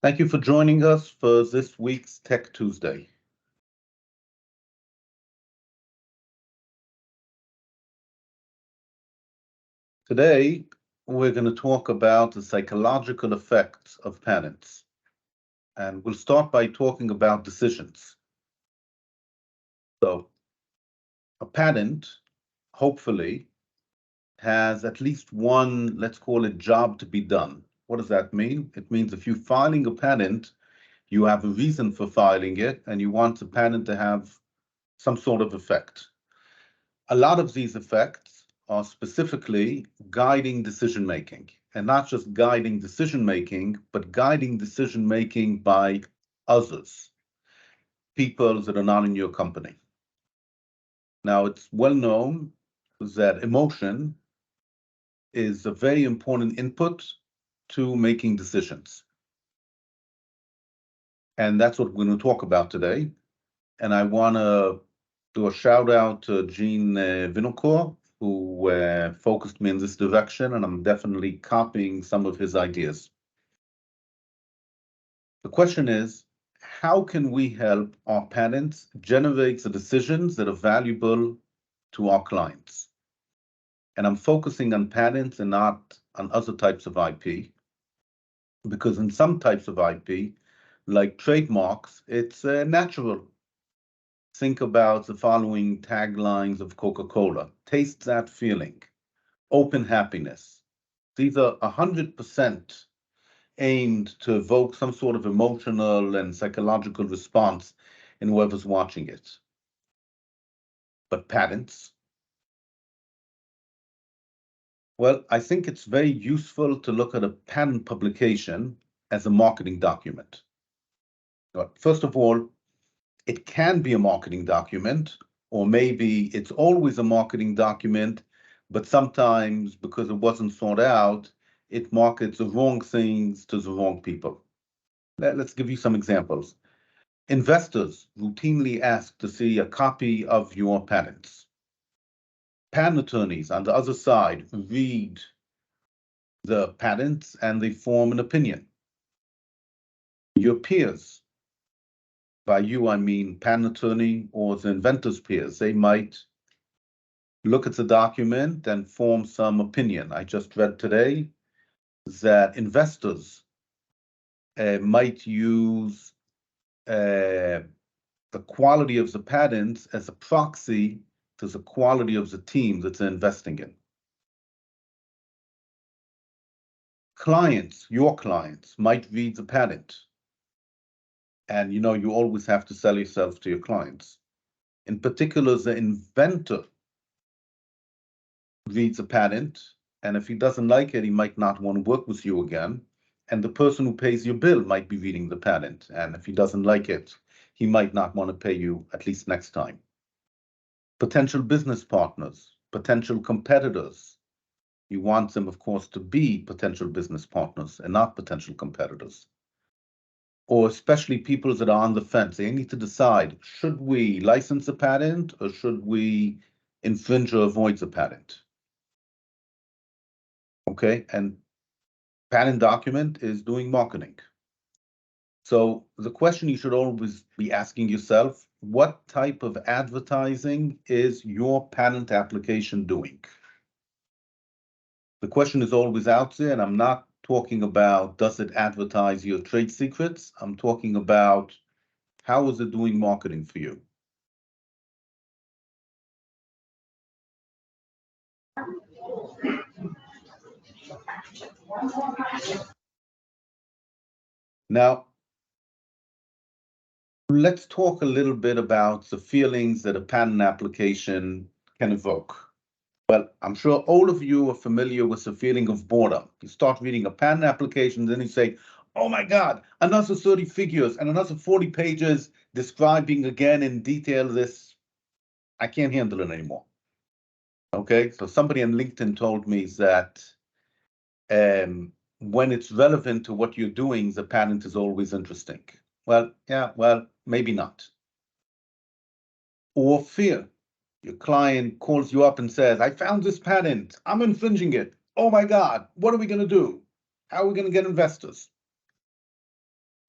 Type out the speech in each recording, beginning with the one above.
Thank you for joining us for this week's Tech Tuesday. Today, we're going to talk about the psychological effects of patents. And we'll start by talking about decisions. So, a patent, hopefully, has at least one, let's call it, job to be done. What does that mean? It means if you're filing a patent, you have a reason for filing it, and you want the patent to have some sort of effect. A lot of these effects are specifically guiding decision-making, and not just guiding decision-making, but guiding decision-making by others, people that are not in your company. Now, it's well known that emotion is a very important input to making decisions. And that's what we're going to talk about today. And I want to do a shout out to Gene Vinocourt, who focused me in this direction, and I'm definitely copying some of his ideas. The question is, how can we help our patents generate the decisions that are valuable to our clients? And I'm focusing on patents and not on other types of IP, because in some types of IP, like trademarks, it's natural. Think about the following taglines of Coca-Cola. Taste that feeling. Open happiness. These are 100% aimed to evoke some sort of emotional and psychological response in whoever's watching it. But patents? Well, I think it's very useful to look at a patent publication as a marketing document. First of all, it can be a marketing document, or maybe it's always a marketing document, but sometimes because it wasn't thought out, it markets the wrong things to the wrong people. Let's give you some examples. Investors routinely ask to see a copy of your patents. Patent attorneys on the other side read the patents and they form an opinion. Your peers, by you I mean patent attorney or the inventor's peers, they might look at the document and form some opinion. I just read today that investors might use the quality of the patents as a proxy to the quality of the team that they're investing in. Clients, your clients, might read the patent. And you always have to sell yourself to your clients. In particular, the inventor reads a patent, and if he doesn't like it, he might not want to work with you again. And the person who pays your bill might be reading the patent, and if he doesn't like it, he might not want to pay you at least next time. Potential business partners, potential competitors. You want them, of course, to be potential business partners and not potential competitors. Or especially people that are on the fence. They need to decide, should we license a patent or should we infringe or avoid the patent? Okay, and patent document is doing marketing. So the question you should always be asking yourself, what type of advertising is your patent application doing? The question is always out there, and I'm not talking about does it advertise your trade secrets? I'm talking about how is it doing marketing for you? Now, let's talk a little bit about the feelings that a patent application can evoke. Well, I'm sure all of you are familiar with the feeling of boredom. You start reading a patent application, then you say, oh my God, another 30 figures and another 40 pages describing again in detail this. I can't handle it anymore. Okay, so somebody on LinkedIn told me that when it's relevant to what you're doing, the patent is always interesting. Well, yeah, well, maybe not. Or fear. Your client calls you up and says, I found this patent. I'm infringing it. Oh my God, what are we going to do? How are we going to get investors?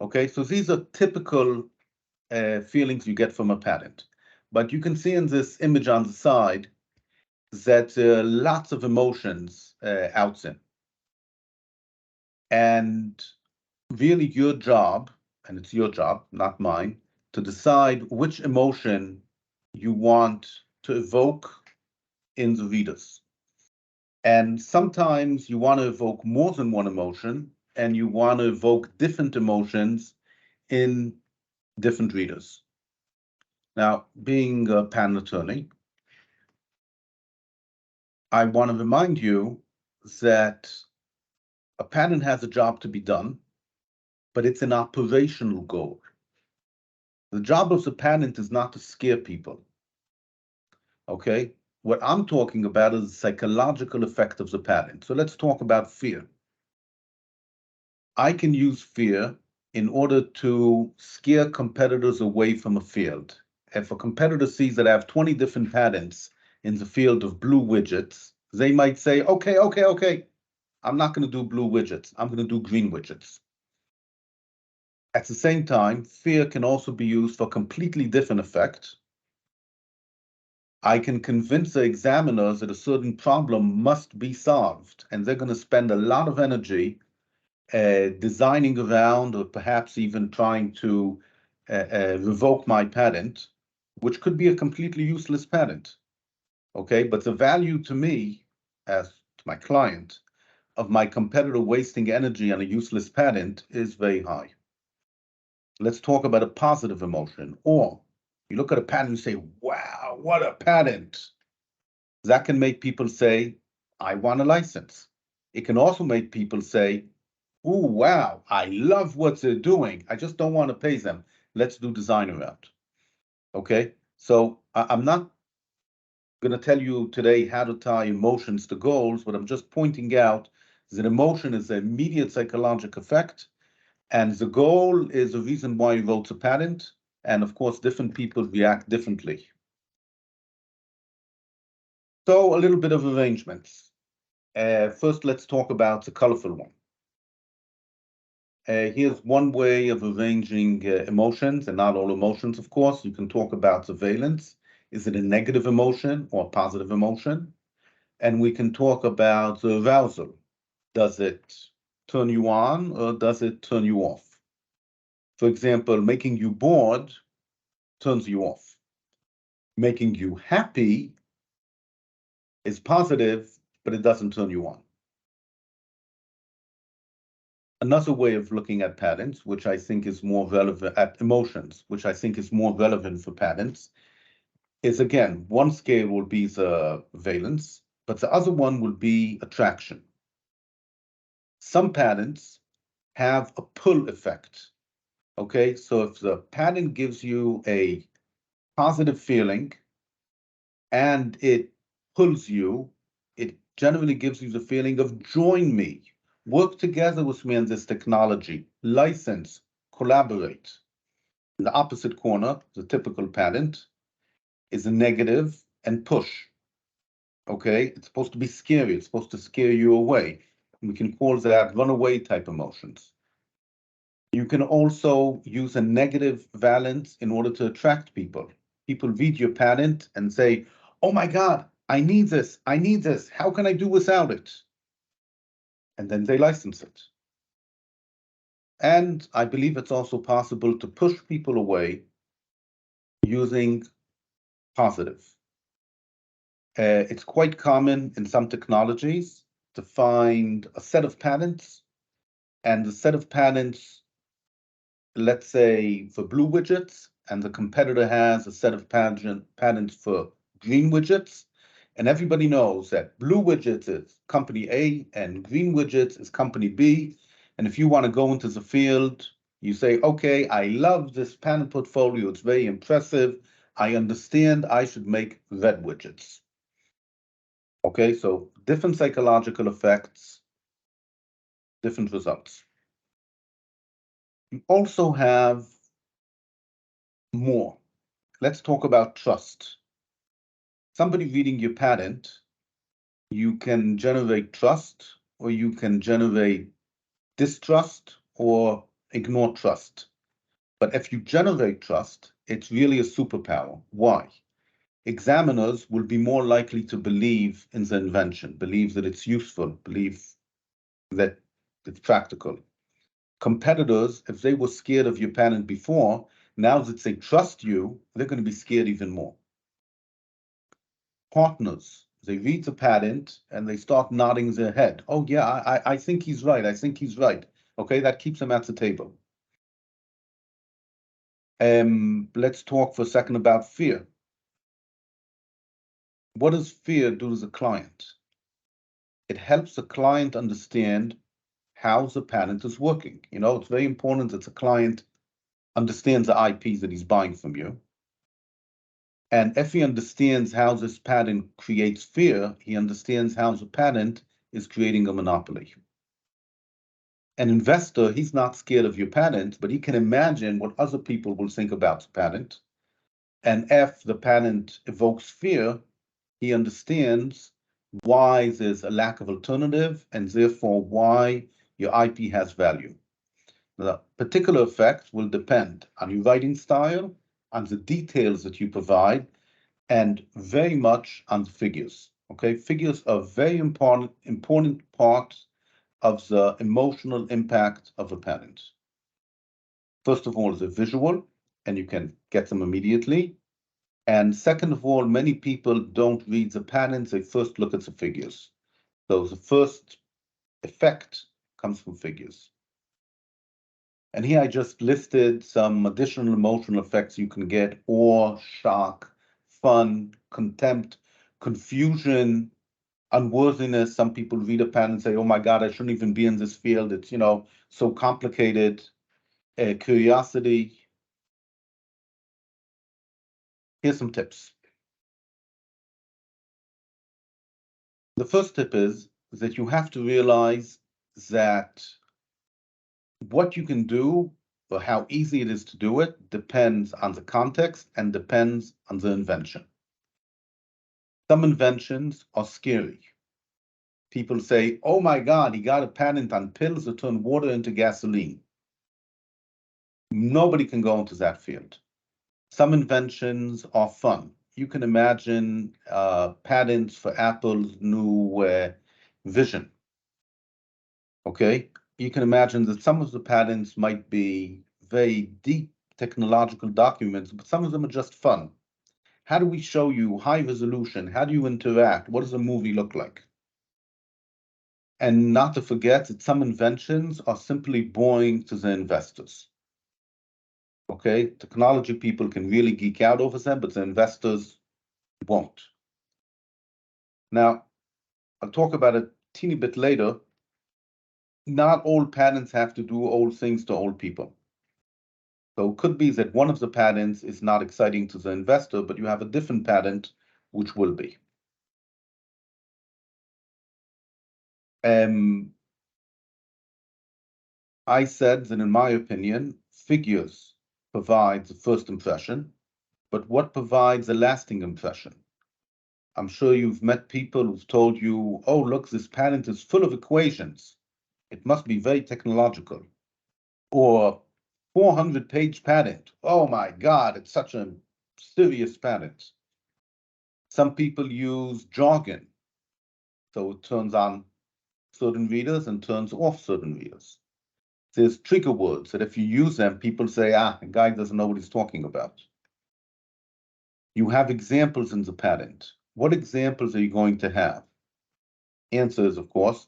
Okay, so these are typical feelings you get from a patent. But you can see in this image on the side that lots of emotions out in. And really your job, and it's your job, not mine, to decide which emotion you want to evoke in the readers. And sometimes you want to evoke more than one emotion, and you want to evoke different emotions in different readers. Now, being a patent attorney, I want to remind you that a patent has a job to be done, but it's an operational goal. The job of the patent is not to scare people. Okay? What I'm talking about is the psychological effect of the patent. So let's talk about fear. I can use fear in order to scare competitors away from a field. If a competitor sees that I have 20 different patents in the field of blue widgets, they might say, okay, I'm not going to do blue widgets. I'm going to do green widgets. At the same time, fear can also be used for completely different effect. I can convince the examiners that a certain problem must be solved, and they're going to spend a lot of energy designing around or perhaps even trying to revoke my patent, which could be a completely useless patent. Okay, but the value to me, as to my client, of my competitor wasting energy on a useless patent is very high. Let's talk about a positive emotion. Or you look at a patent and say, wow, what a patent. That can make people say, I want a license. It can also make people say, oh, wow, I love what they're doing. I just don't want to pay them. Let's do design around. Okay, so I'm not going to tell you today how to tie emotions to goals, but I'm just pointing out that emotion is an immediate psychological effect, and the goal is the reason why you wrote the patent. And of course, different people react differently. So a little bit of arrangements. First, let's talk about the colorful one. Here's one way of arranging emotions, and not all emotions, of course. You can talk about the valence. Is it a negative emotion or a positive emotion? And we can talk about the arousal. Does it turn you on or does it turn you off? For example, making you bored turns you off. Making you happy is positive, but it doesn't turn you on. Another way of looking at patterns, which I think is more relevant, at emotions, which I think is more relevant for patterns, is again, one scale will be the valence, but the other one will be attraction. Some patterns have a pull effect. Okay, so if the pattern gives you a positive feeling and it pulls you, it generally gives you the feeling of join me, work together with me on this technology, license, collaborate. In the opposite corner, the typical patent is a negative and push. Okay, it's supposed to be scary, it's supposed to scare you away. We can call that runaway type emotions. You can also use a negative valence in order to attract people. People read your patent and say, oh my God, I need this. How can I do without it? And then they license it. And I believe it's also possible to push people away using positive. It's quite common in some technologies to find a set of patents, and the set of patents, let's say for blue widgets, and the competitor has a set of patents for green widgets. And everybody knows that blue widgets is company A and green widgets is company B. And if you want to go into the field, you say, okay, I love this patent portfolio. It's very impressive. I understand I should make red widgets. Okay, so different psychological effects, different results. You also have more. Let's talk about trust. Somebody reading your patent, you can generate trust or you can generate distrust or ignore trust. But if you generate trust, it's really a superpower. Why? Examiners will be more likely to believe in the invention, believe that it's useful, believe that it's practical. Competitors, if they were scared of your patent before, now that they trust you, they're going to be scared even more. Partners, they read the patent and they start nodding their head. Oh yeah, I think he's right. I think he's right. Okay, that keeps them at the table. Let's talk for a second about fear. What does fear do to the client? It helps the client understand how the patent is working. You know, it's very important that the client understands the IP that he's buying from you. And if he understands how this patent creates fear, he understands how the patent is creating a monopoly. An investor, he's not scared of your patent, but he can imagine what other people will think about the patent. And if the patent evokes fear, he understands why there's a lack of alternative and therefore why your IP has value. The particular effect will depend on your writing style, on the details that you provide, and very much on the figures. Okay, figures are very important part of the emotional impact of a patent. First of all, the visual, and you can get them immediately. And second of all, many people don't read the patents, they first look at the figures. So the first effect comes from figures. And here I just listed some additional emotional effects you can get: awe, shock, fun, contempt, confusion, unworthiness. Some people read a patent and say, oh my God, I shouldn't even be in this field. It's, you know, so complicated. Curiosity. Here's some tips. The first tip is that you have to realize that what you can do or how easy it is to do it depends on the context and depends on the invention. Some inventions are scary. People say, oh my God, he got a patent on pills that turn water into gasoline. Nobody can go into that field. Some inventions are fun. You can imagine patents for Apple's new vision. Okay, you can imagine that some of the patents might be very deep technological documents, but some of them are just fun. How do we show you high resolution? How do you interact? What does a movie look like? And not to forget that some inventions are simply boring to the investors. Okay, technology people can really geek out over them, but the investors won't. Now, I'll talk about it a teeny bit later. Not all patents have to do all things to all people. So it could be that one of the patents is not exciting to the investor, but you have a different patent which will be. I said that in my opinion, figures provide the first impression, but what provides a lasting impression? I'm sure you've met people who've told you, oh, look, this patent is full of equations. It must be very technological. Or 400-page patent. Oh my God, it's such a serious patent. Some people use jargon. So it turns on certain readers and turns off certain readers. There's trigger words that if you use them, people say, the guy doesn't know what he's talking about. You have examples in the patent. What examples are you going to have? Answer is, of course,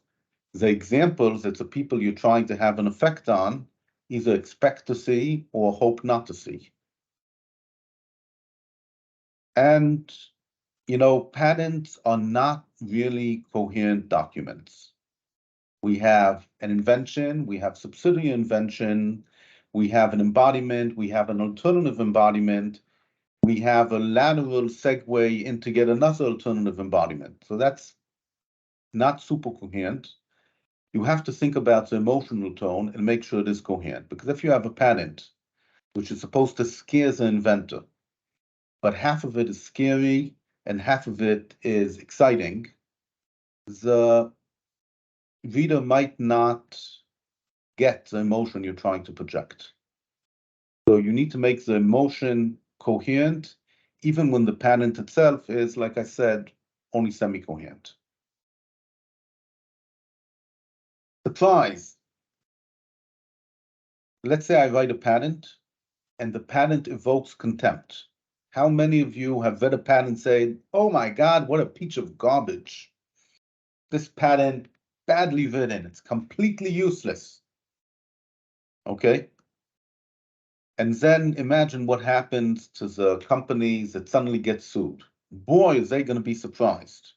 the examples that the people you're trying to have an effect on either expect to see or hope not to see. And, you know, patents are not really coherent documents. We have an invention, we have subsidiary invention, we have an embodiment, we have an alternative embodiment, we have a lateral segue into yet another alternative embodiment. So that's not super coherent. You have to think about the emotional tone and make sure it is coherent. Because if you have a patent, which is supposed to scare the inventor, but half of it is scary and half of it is exciting, the reader might not get the emotion you're trying to project. So you need to make the emotion coherent, even when the patent itself is, like I said, only semi-coherent. Surprise. Let's say I write a patent and the patent evokes contempt. How many of you have read a patent and said, oh my God, what a piece of garbage. This patent, badly written, it's completely useless. Okay? And then imagine what happens to the companies that suddenly get sued. Boy, is they going to be surprised.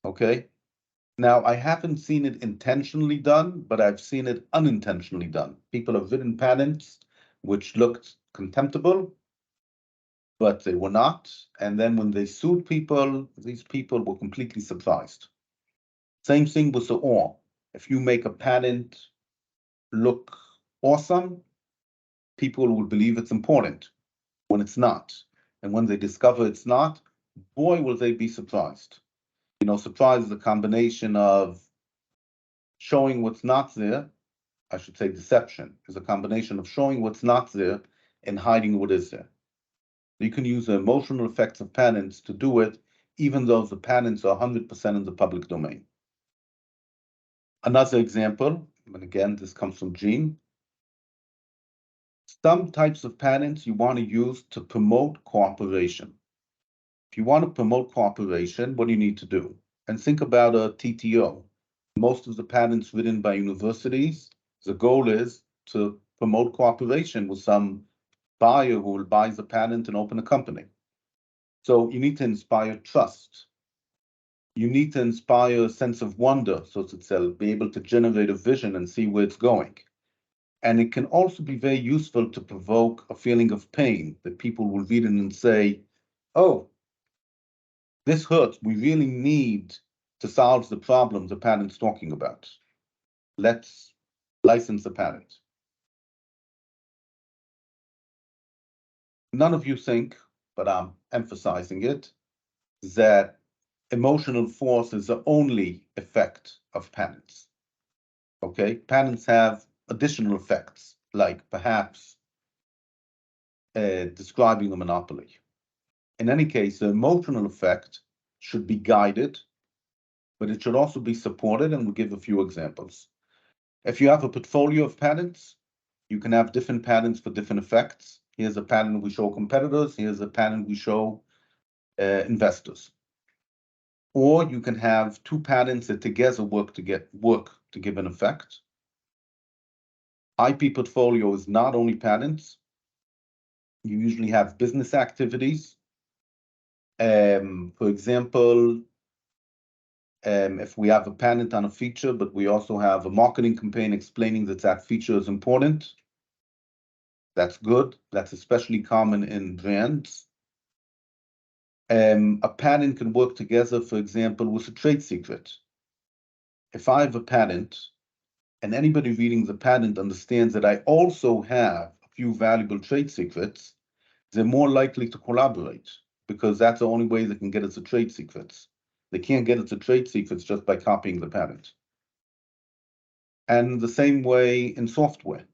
Okay? Now, I haven't seen it intentionally done, but I've seen it unintentionally done. People have written patents which looked contemptible, but they were not. And then when they sued people, these people were completely surprised. Same thing with the or. If you make a patent look awesome, people will believe it's important when it's not. And when they discover it's not, boy, will they be surprised. You know, surprise is a combination of showing what's not there. I should say deception is a combination of showing what's not there and hiding what is there. You can use the emotional effects of patents to do it, even though the patents are 100% in the public domain. Another example, and again, this comes from Gene. Some types of patents you want to use to promote cooperation. If you want to promote cooperation, what do you need to do? And think about a TTO. Most of the patents written by universities, the goal is to promote cooperation with some buyer who will buy the patent and open a company. So you need to inspire trust. You need to inspire a sense of wonder, so to be able to generate a vision and see where it's going. And it can also be very useful to provoke a feeling of pain that people will read it and say, oh, this hurts. We really need to solve the problem the patent's talking about. Let's license the patent. None of you think, but I'm emphasizing it, that emotional force is the only effect of patents. Okay, patents have additional effects, like perhaps describing a monopoly. In any case, the emotional effect should be guided, but it should also be supported, and we'll give a few examples. If you have a portfolio of patents, you can have different patents for different effects. Here's a patent we show competitors, here's a patent we show investors. Or you can have two patents that together work to give an effect. IP portfolio is not only patents. You usually have business activities. For example, if we have a patent on a feature, but we also have a marketing campaign explaining that that feature is important, that's good. That's especially common in brands. A patent can work together, for example, with a trade secret. If I have a patent and anybody reading the patent understands that I also have a few valuable trade secrets, they're more likely to collaborate because that's the only way they can get at the trade secrets. They can't get at the trade secrets just by copying the patent. And the same way in software.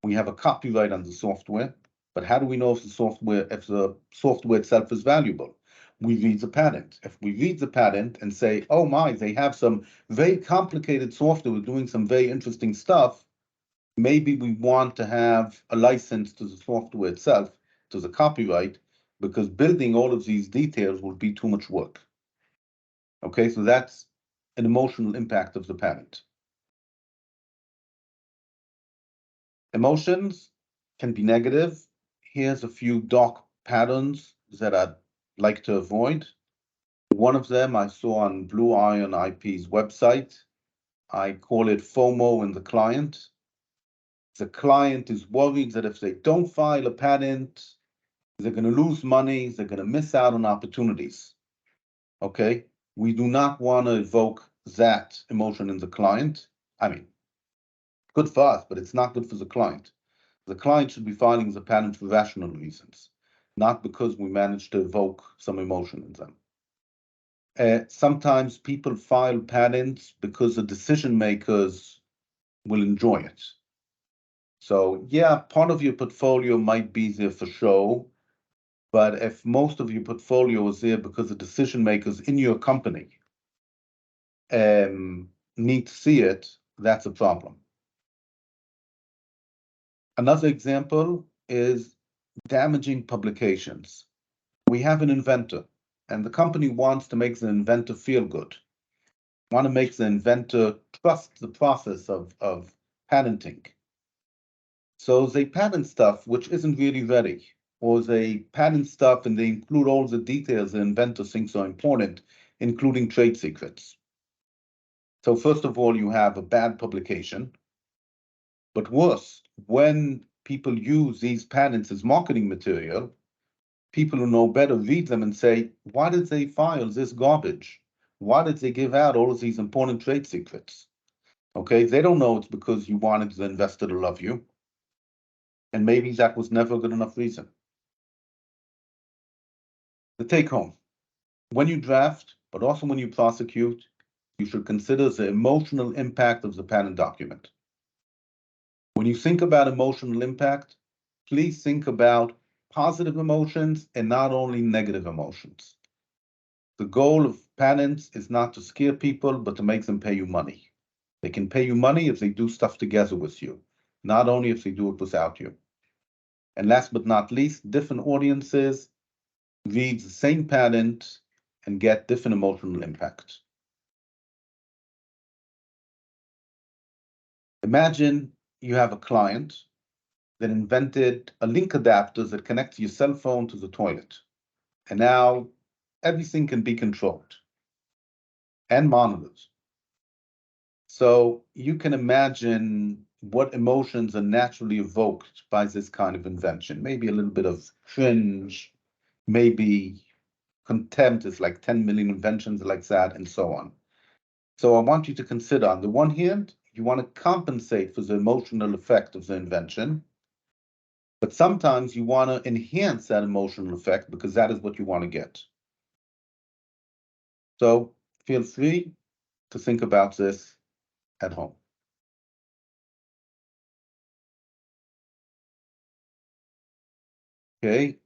We have a copyright on the software, but how do we know if the software itself is valuable? We read the patent. If we read the patent and say, oh my, they have some very complicated software doing some very interesting stuff, maybe we want to have a license to the software itself, to the copyright, because building all of these details will be too much work. Okay, so that's an emotional impact of the patent. Emotions can be negative. Here's a few dark patterns that I'd like to avoid. One of them I saw on Blue Iron IP's website. I call it FOMO in the client. The client is worried that if they don't file a patent, they're going to lose money, they're going to miss out on opportunities. Okay, we do not want to evoke that emotion in the client. I mean, good for us, but it's not good for the client. The client should be filing the patent for rational reasons, not because we managed to evoke some emotion in them. Sometimes people file patents because the decision makers will enjoy it. So yeah, part of your portfolio might be there for show, but if most of your portfolio is there because the decision makers in your company need to see it, that's a problem. Another example is damaging publications. We have an inventor, and the company wants to make the inventor feel good, want to make the inventor trust the process of patenting. So they patent stuff which isn't really ready, or they patent stuff and they include all the details the inventor thinks are important, including trade secrets. So first of all, you have a bad publication, but worse, when people use these patents as marketing material, people who know better read them and say, why did they file this garbage? Why did they give out all of these important trade secrets? Okay, they don't know it's because you wanted the investor to love you. And maybe that was never a good enough reason. The take home, when you draft, but also when you prosecute, you should consider the emotional impact of the patent document. When you think about emotional impact, please think about positive emotions and not only negative emotions. The goal of patents is not to scare people, but to make them pay you money. They can pay you money if they do stuff together with you, not only if they do it without you. And last but not least, different audiences read the same patent and get different emotional impact. Imagine you have a client that invented a link adapter that connects your cell phone to the toilet. And now everything can be controlled and monitored. So you can imagine what emotions are naturally evoked by this kind of invention. Maybe a little bit of cringe, maybe contempt is like 10 million inventions like that, and so on. So I want you to consider, on the one hand, you want to compensate for the emotional effect of the invention, but sometimes you want to enhance that emotional effect because that is what you want to get. So feel free to think about this at home. Okay,